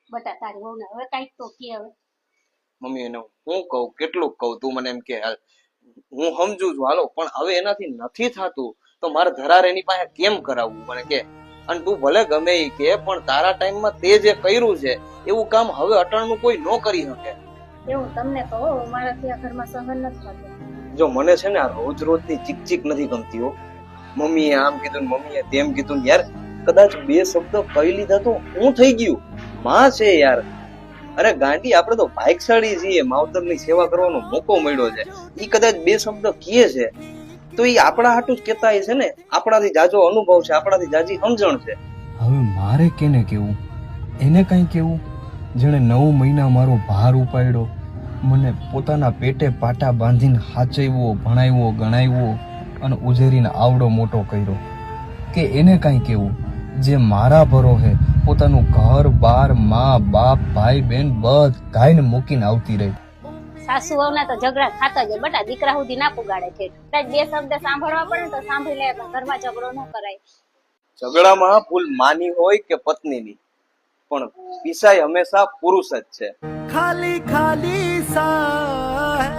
બટા તારી વહુ ને હવે કઈક તો કે હવે. મમ્મી એને હું કહું, કેટલું કહું, તું મને એમ કે હાલ હું સમજુ છું હાલો, પણ હવે એનાથી નથી થતું તો મારે ધરાર એની પાસે કેમ કરાવવું મને કે. અને તું ભલે ગમે ઈ કે, પણ તારા ટાઈમમાં તે જે કર્યું છે એવું કામ હવે અટાણનું કોઈ ન કરી શકે. એવું તમને તો મારાથી આ ઘરમાં સહન નથી થતું. જો મને છે ને આ રોજ રોજની ચીક નથી ગમતી હો. મમ્મીએ આમ કીધું ને મમ્મીએ તેમ કીધું ને યાર, કદાચ બે શબ્દ કહી લીધા તો હું થઈ ગયું. માં છે યાર. અરે ગાંડી, આપણે તો ભાગ્યશાળી છીએ, માવતરની સેવા કરવાનો મોકો મળ્યો છે. ઈ કદાચ બે શબ્દ કહે છે તો ઈ આપણા હાટું જ કહેતા છે ને. આપણાથી જાજો અનુભવ છે, આપણાથી જાજી સમજણ છે. હવે મારે કેને કેવું, એને કઈ કેવું જેણે 9 મહિના મારો ભાર ઉપાડ્યો, મને પોતાના પેટે પાટા બાંધીને હાચવ્યો, ભણાવ્યો, ગણાવ્યો અને ઉજેરીને આવડો મોટો કર્યો. કે એને કઈ કેવું જે મારા ભરોહે પોતાનું ઘર બાર, મા બાપ, ભાઈ બહેન બધાને મૂકીને આવતી રહી. સાસુ વહુના તો ઝઘડા ખાતા જ બટા, દીકરા સુધી ના પુગાડે છે. કદાચ બે શબ્દ સાંભળવા પડે તો સાંભળી લે, પણ ઘરમાં ઝઘડો ન કરાય. ઝઘડામાં ભૂલ માની હોય કે પત્નીની, પણ પીસાય હંમેશા પુરુષ જ છે. ખાલી ખાલી સા